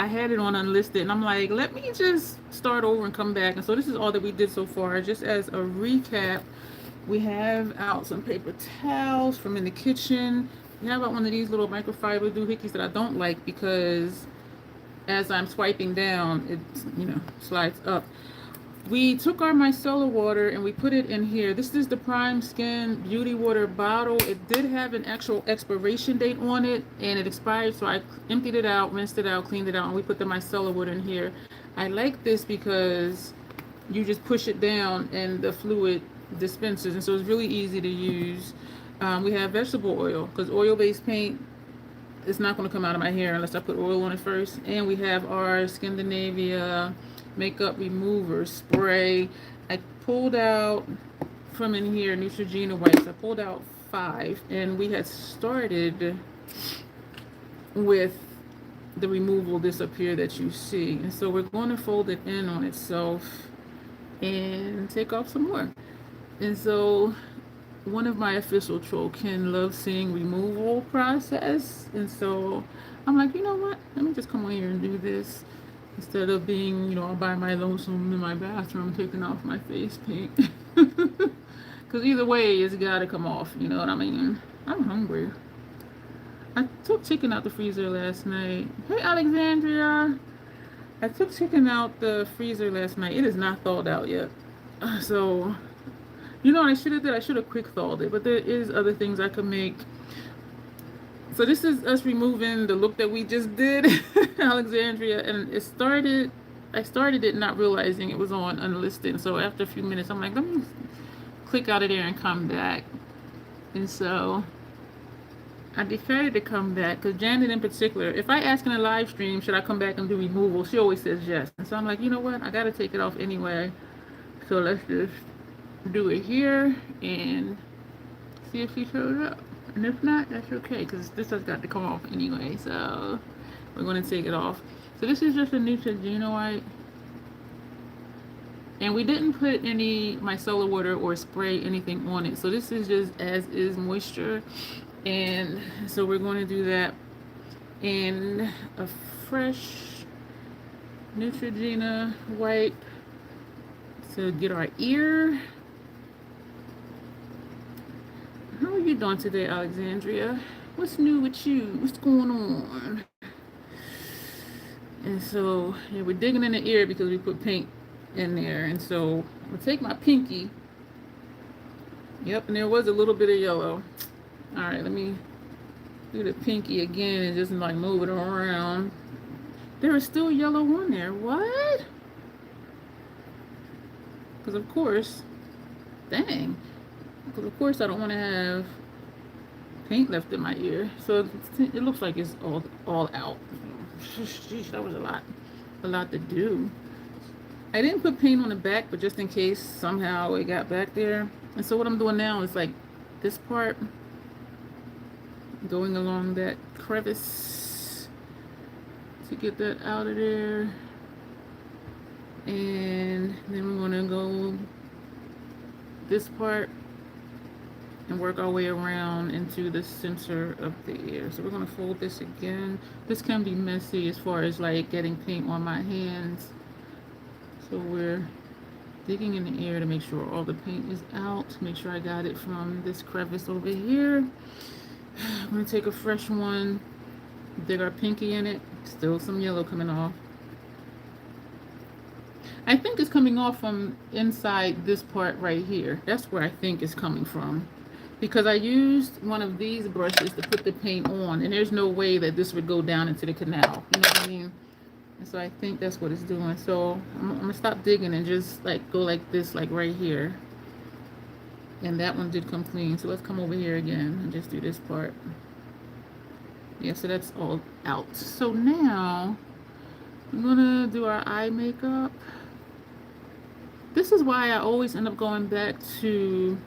I had it on unlisted, and I'm like, let me just start over and come back. And so this is all that we did so far. Just as a recap, we have out some paper towels from in the kitchen. We have out one of these little microfiber doohickeys that I don't like because as I'm swiping down, it slides up. We took our micellar water and we put it in here. This is the Prime Skin Beauty Water bottle. It did have an actual expiration date on it and it expired, so I emptied it out, rinsed it out, cleaned it out, and we put the micellar water in here. I like this because you just push it down and the fluid dispenses, and so it's really easy to use. We have vegetable oil because oil-based paint, it's not going to come out of my hair unless I put oil on it first. And we have our Scandinavia makeup remover spray. I pulled out from in here Neutrogena wipes. I pulled out 5, and we had started with the removal this up here that you see. And so we're going to fold it in on itself and take off some more. And so one of my official troll Ken loves seeing removal process, and so I'm like, you know what, let me just come on here and do this instead of being all by my lonesome in my bathroom taking off my face paint. Because either way it's gotta come off, you know what I mean. I'm hungry. I took chicken out the freezer last night. Hey Alexandria, I took chicken out the freezer last night. It is not thawed out yet, so what I should have did? I should have quick thawed it, but there is other things I could make. So this is us removing the look that we just did, Alexandria, and I started it not realizing it was on unlisted. So after a few minutes, I'm like, let me click out of there and come back. And so I decided to come back because Janet in particular, if I ask in a live stream, should I come back and do removal? She always says yes. And so I'm like, you know what? I got to take it off anyway. So let's just do it here and see if she shows up, and if not, that's okay because this has got to come off anyway, so we're going to take it off. So this is just a Neutrogena wipe, and we didn't put any micellar water or spray anything on it, so this is just as is moisture. And so we're going to do that in a fresh Neutrogena wipe to get our ear. How are you doing today, Alexandria? What's new with you? What's going on? And so, yeah, we're digging in the ear because we put paint in there. And so, I'll take my pinky. Yep, and there was a little bit of yellow. All right, let me do the pinky again and just like move it around. There is still yellow on there. What? Because of course, dang. Because of course I don't want to have paint left in my ear. So it looks like it's all out. Sheesh, that was a lot to do. I didn't put paint on the back, but just in case somehow it got back there. And so what I'm doing now is like this part, going along that crevice to get that out of there. And then we're going to go this part and work our way around into the center of the ear. So we're going to fold this again. This can be messy as far as like getting paint on my hands. So we're digging in the ear to make sure all the paint is out. Make sure I got it from this crevice over here. I'm going to take a fresh one, dig our pinky in it. Still some yellow coming off. I think it's coming off from inside this part right here. That's where I think it's coming from. Because I used one of these brushes to put the paint on, and there's no way that this would go down into the canal. You know what I mean? And so I think that's what it's doing. So I'm going to stop digging and just like go like this, like right here. And that one did come clean. So let's come over here again and just do this part. Yeah, so that's all out. So now I'm going to do our eye makeup. This is why I always end up going back to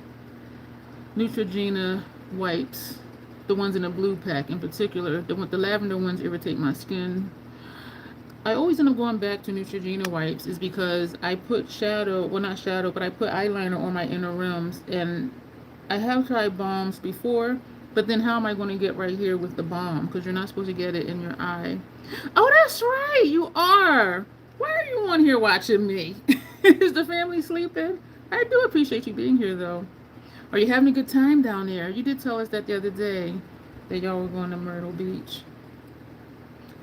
Neutrogena wipes, the ones in the blue pack in particular. The lavender ones irritate my skin. I always end up going back to Neutrogena wipes is because I put shadow, well not shadow, but I put eyeliner on my inner rims. And I have tried balms before, But then how am I going to get right here with the balm? Because you're not supposed to get it in your eye. Oh, that's right. You are. Why are you on here watching me? Is the family sleeping? I do appreciate you being here, though. Are you having a good time down there? You did tell us that the other day that y'all were going to Myrtle Beach.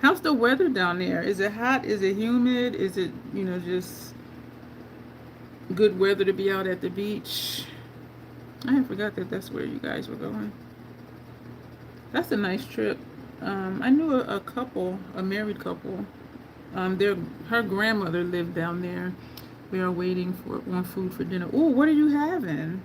How's the weather down there? Is it hot? Is it humid? Is it, just good weather to be out at the beach? I forgot that that's where you guys were going. That's a nice trip. I knew a couple, a married couple. Her grandmother lived down there. We are waiting on food for dinner. Oh, what are you having?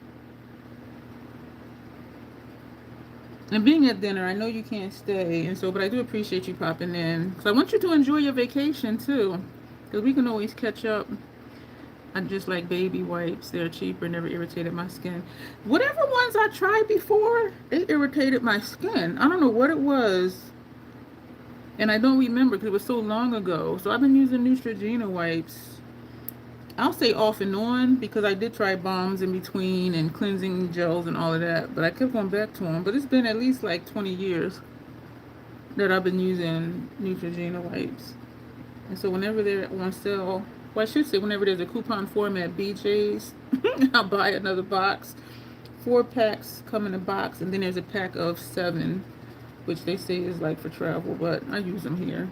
And being at dinner, I know you can't stay, but I do appreciate you popping in. Because I want you to enjoy your vacation too. Because we can always catch up. I just like baby wipes. They're cheaper, never irritated my skin. Whatever ones I tried before, it irritated my skin. I don't know what it was. And I don't remember because it was so long ago. So I've been using Neutrogena wipes. I'll say off and on because I did try balms in between and cleansing gels and all of that. But I kept going back to them. But it's been at least like 20 years that I've been using Neutrogena wipes. And so whenever they're on sale, well, I should say whenever there's a coupon format BJ's, I'll buy another box. 4 packs come in a box, and then there's a pack of 7, which they say is like for travel, but I use them here.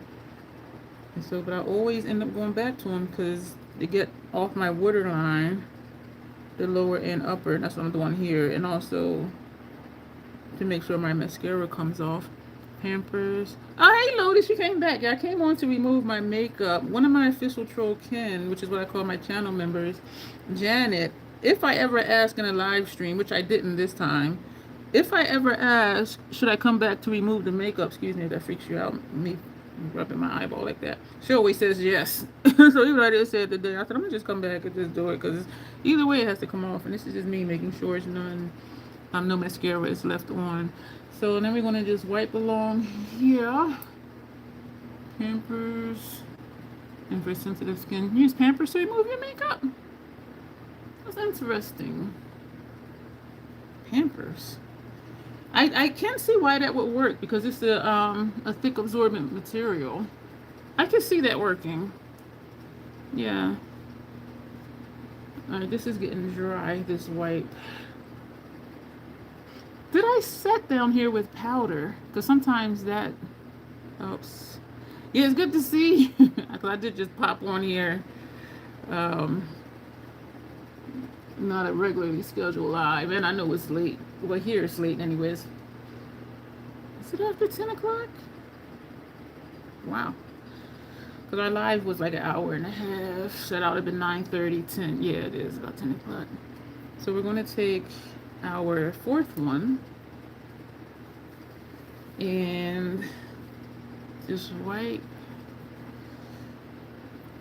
And so, but I always end up going back to them because they get off my waterline, the lower and upper, and that's what I'm doing here, and also to make sure my mascara comes off. Pampers. Oh, hey Lotus, you came back. Yeah, I came on to remove my makeup. One of my official troll kin, which is what I call my channel members, Janet, if I ever ask in a live stream, which I didn't this time, if I ever ask, should I come back to remove the makeup, excuse me if that freaks you out, me rubbing my eyeball like that, she always says yes. So even though I did say it today, I thought I'm gonna just come back and just do it because either way it has to come off, and this is just me making sure it's no mascara is left on. So then we're going to just wipe along here. Pampers. And for sensitive skin, use Pampers to remove your makeup. That's interesting. Pampers. I can see why that would work because it's a thick absorbent material. I can see that working. Yeah. Alright, this is getting dry, this wipe. Did I set down here with powder? Because sometimes that helps. Yeah, it's good to see. Because I did just pop on here. Not a regularly scheduled live. And I know it's late. Well, here it's late anyways. Is it after 10 o'clock? Wow. Because our live was like an hour and a half. So that ought to have been 9:30, 10. Yeah, it is about 10 o'clock. So we're going to take our 4th one and just wipe,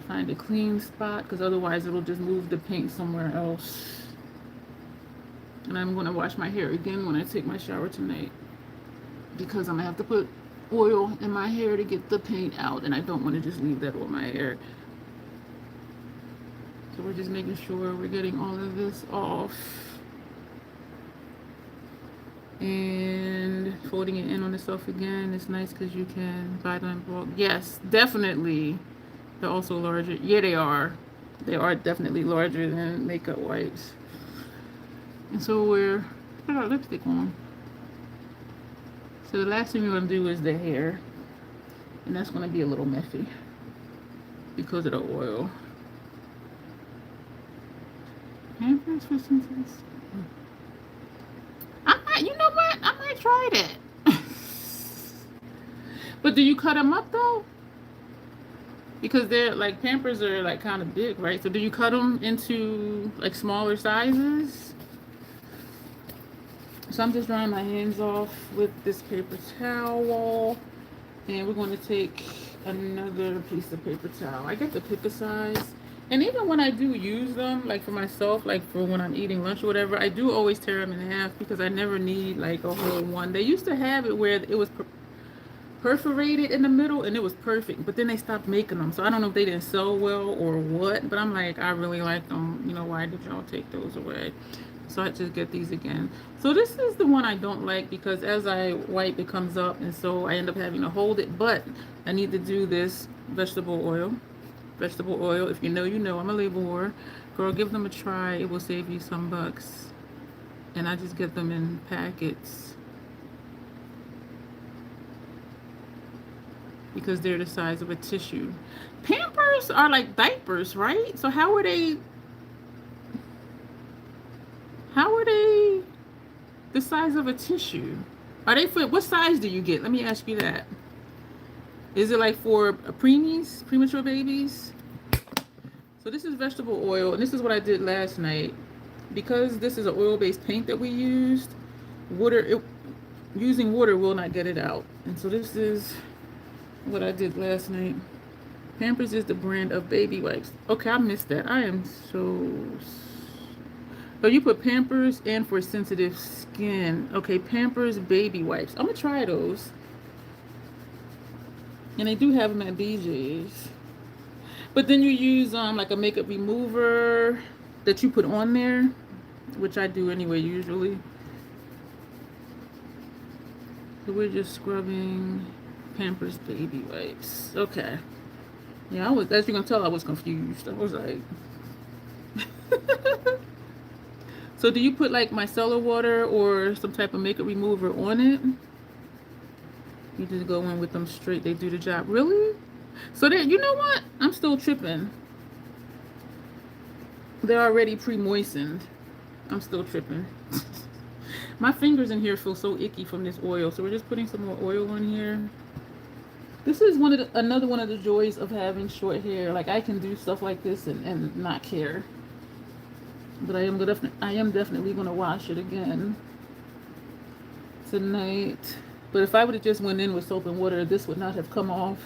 find a clean spot because otherwise it'll just move the paint somewhere else. And I'm going to wash my hair again when I take my shower tonight because I'm going to have to put oil in my hair to get the paint out, and I don't want to just leave that on my hair. So we're just making sure we're getting all of this off. And folding it in on itself again. It's nice because you can buy them in bulk. Yes, definitely. They're also larger. Yeah, they are. They are definitely larger than makeup wipes. And so we're put our lipstick on. So the last thing we're going to do is the hair. And that's going to be a little messy because of the oil. Pampers for sensitive skin. You know what? I might try that. But do you cut them up though? Because they're like Pampers are like kind of big, right? So do you cut them into like smaller sizes? So I'm just drying my hands off with this paper towel, and we're going to take another piece of paper towel. I get the pick a size. And even when I do use them, like for myself, like for when I'm eating lunch or whatever, I do always tear them in half because I never need like a whole one. They used to have it where it was perforated in the middle and it was perfect, but then they stopped making them. So I don't know if they didn't sell well or what, but I'm like, I really like them. You know, why did y'all take those away? So I just get these again. So this is the one I don't like because as I wipe, it comes up, and so I end up having to hold it. But I need to do this vegetable oil. Vegetable oil. If you know, you know. I'm a label whore. Girl, give them a try. It will save you some bucks. And I just get them in packets because they're the size of a tissue. Pampers are like diapers, right? So how are they the size of a tissue? Are they for what size do you get? Let me ask you that. Is it like for preemies, premature babies? So this is vegetable oil, and this is what I did last night. Because this is an oil-based paint that we used, using water will not get it out. And so this is what I did last night. Pampers is the brand of baby wipes. Okay, I missed that. I am so... Oh, you put Pampers and for sensitive skin. Okay, Pampers baby wipes. I'm gonna try those. And they do have them at BJ's. But then you use like a makeup remover that you put on there, which I do anyway usually. So we're just scrubbing Pampers baby wipes. Okay. Yeah, as you can tell, I was confused. I was like... So do you put like micellar water or some type of makeup remover on it? You just go in with them straight. They do the job. Really? So that, you know what? I'm still tripping. They're already pre-moistened. I'm still tripping. My fingers in here feel so icky from this oil. So we're just putting some more oil on here. This is another one of the joys of having short hair. Like I can do stuff like this and not care. But I am definitely gonna wash it again tonight. But if I would have just went in with soap and water, this would not have come off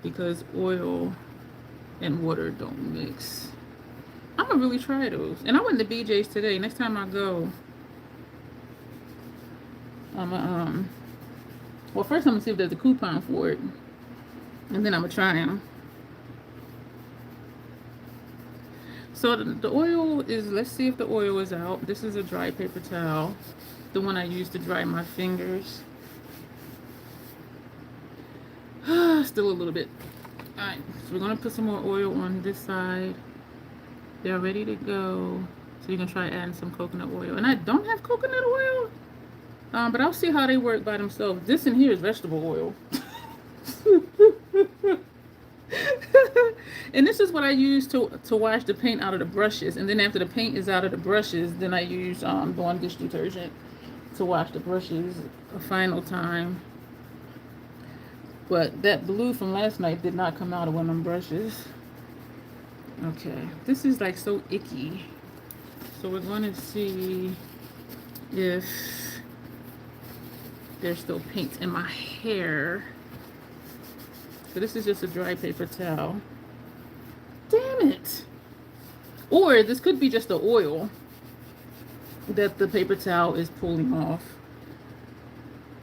because oil and water don't mix. I'm gonna really try those. And I went to BJ's today. Next time I go, well, first I'm gonna see if there's a coupon for it, and then I'm gonna try them. So the oil is, let's see if the oil is out. This is a dry paper towel, the one I use to dry my fingers. Still a little bit. All right, so we're gonna put some more oil on this side. They're ready to go. So you can try adding some coconut oil. And I don't have coconut oil, but I'll see how they work by themselves. This in here is vegetable oil. And this is what I use to wash the paint out of the brushes. And then after the paint is out of the brushes, then I use Dawn dish detergent to wash the brushes a final time. But that blue from last night did not come out of one of them brushes. Okay, this is like so icky. So we're going to see if there's still paint in my hair. So this is just a dry paper towel. Damn it. Or this could be just the oil that the paper towel is pulling off.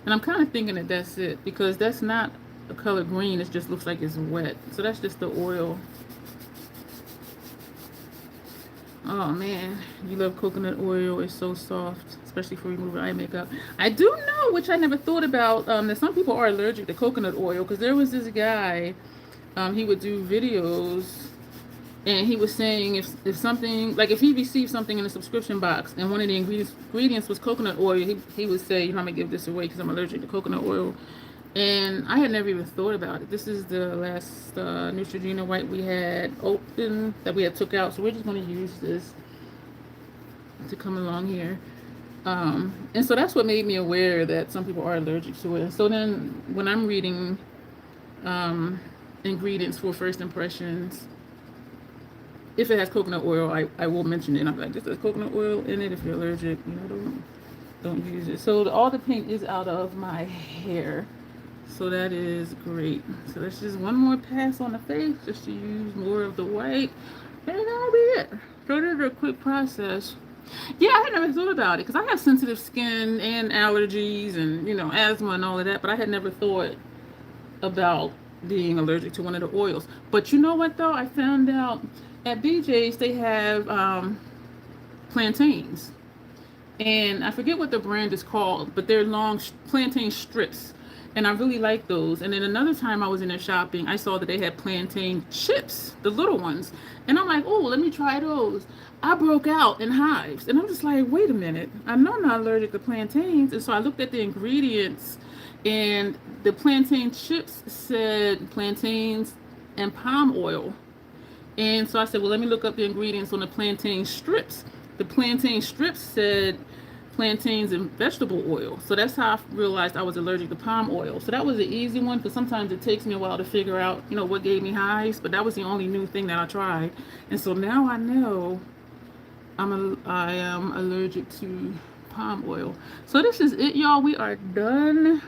And I'm kind of thinking that that's it, because that's not a color green. It just looks like it's wet. So that's just the oil. Oh man, you love coconut oil. It's so soft, especially for removing eye makeup. I do know, which I never thought about, that some people are allergic to coconut oil, because there was this guy, he would do videos, and he was saying if something, like if he received something in a subscription box and one of the ingredients was coconut oil, he would say, you know, I'm gonna give this away because I'm allergic to coconut oil. And I had never even thought about it. This is the last Neutrogena white we had open that we had took out. So we're just going to use this to come along here. And so that's what made me aware that some people are allergic to it. And so then when I'm reading ingredients for first impressions, if it has coconut oil, I will mention it. I'm like, this has coconut oil in it. If you're allergic, you know, don't use it. So all the paint is out of my hair. So that is great. So that's just one more pass on the face, just to use more of the white, and that'll be it. So it is a quick process. Yeah, I had never thought about it because I have sensitive skin and allergies and, you know, asthma and all of that, but I had never thought about being allergic to one of the oils. But you know what though? I found out at BJ's they have plantains. and I forget what the brand is called, but they're long plantain strips, and I really like those. And then another time I was in there shopping, I saw that they had plantain chips, the little ones, and I'm like, oh, let me try those. I broke out in hives, and I'm just like, wait a minute, I know I'm not allergic to plantains. And so I looked at the ingredients, and the plantain chips said plantains and palm oil. And so I said, well, let me look up the ingredients on the plantain strips. The plantain strips said plantains and vegetable oil. So that's how I realized I was allergic to palm oil. So that was an easy one, because sometimes it takes me a while to figure out, what gave me hives. But that was the only new thing that I tried. And so now I know I am allergic to palm oil. So this is it, y'all. We are done.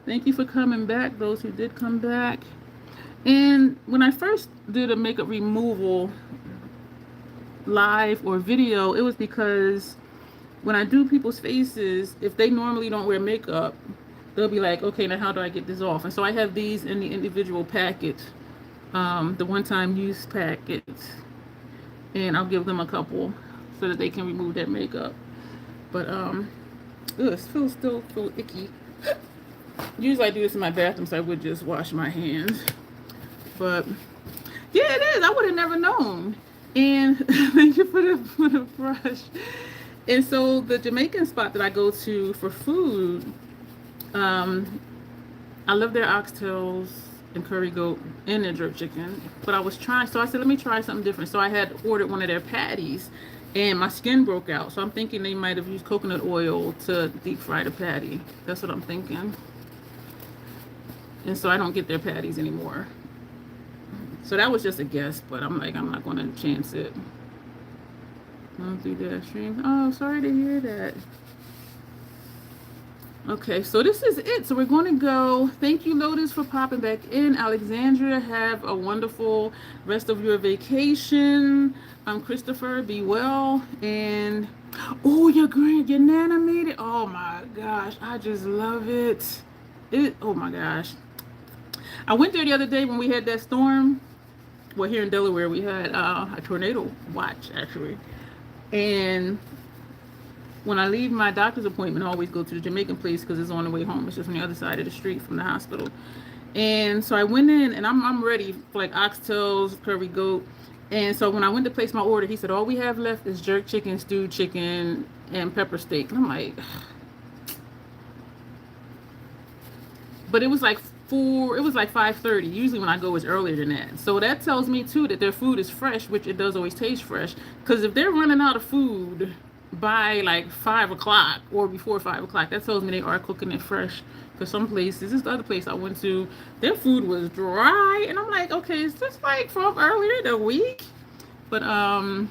Thank you for coming back, those who did come back. And when I first did a makeup removal live or video, it was because when I do people's faces, if they normally don't wear makeup, they'll be like, okay, now how do I get this off? And so I have these in the individual packets, the one-time use packets, and I'll give them a couple so that they can remove their makeup. But it feels still feel icky. Usually I do this in my bathroom, so I would just wash my hands. But yeah, it is. I would have never known. And thank you for the brush. And so the Jamaican spot that I go to for food, I love their oxtails and curry goat and their jerk chicken. But I was trying, so I said, let me try something different. So I had ordered one of their patties, and my skin broke out. So I'm thinking they might have used coconut oil to deep fry the patty. That's what I'm thinking. And so I don't get their patties anymore. So that was just a guess, but I'm like, I'm not going to chance it. I'll do that stream. Oh, sorry to hear that. Okay, so this is it. So we're going to go. Thank you, Lotus, for popping back in. Alexandria, have a wonderful rest of your vacation. Christopher, be well. And oh, your Nana made it. Oh my gosh, I just love it. Oh my gosh. I went there the other day when we had that storm. Well, here in Delaware, we had a tornado watch, actually. And when I leave my doctor's appointment, I always go to the Jamaican place because it's on the way home. It's just on the other side of the street from the hospital. And so I went in, and I'm ready for like oxtails, curry goat. And so when I went to place my order, he said, all we have left is jerk chicken, stewed chicken, and pepper steak. And I'm like, but it was like 5:30. Usually when I go, it's earlier than that. So that tells me too that their food is fresh, which it does always taste fresh. Because if they're running out of food by like 5 o'clock or before 5 o'clock, that tells me they are cooking it fresh. Because some places, this is the other place I went to, their food was dry, and I'm like, okay, is this like from earlier in the week? But oh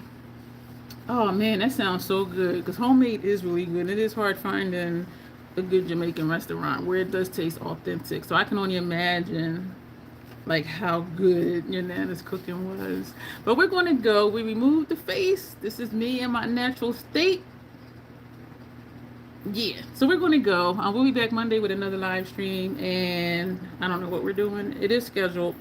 man, that sounds so good. Because homemade is really good. It is hard finding a good Jamaican restaurant where it does taste authentic. So I can only imagine like how good your Nana's cooking was. But we're going to go. We removed the face. This is me in my natural state. Yeah, so we're going to go. We'll be back Monday with another live stream, and I don't know what we're doing. It is scheduled.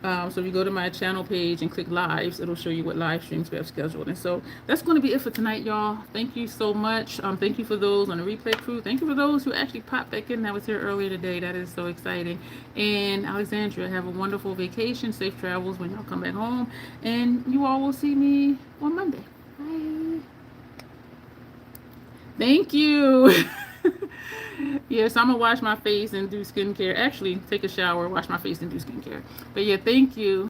So if you go to my channel page and click lives, it'll show you what live streams we have scheduled. And so that's going to be it for tonight, y'all. Thank you so much. Thank you for those on the replay crew. Thank you for those who actually popped back in that was here earlier today. That is so exciting. And Alexandria, have a wonderful vacation. Safe travels when y'all come back home. And you all will see me on Monday. Bye. Thank you. Yes, I'm going to wash my face and do skincare. Actually, take a shower, wash my face, and do skincare. But yeah, thank you.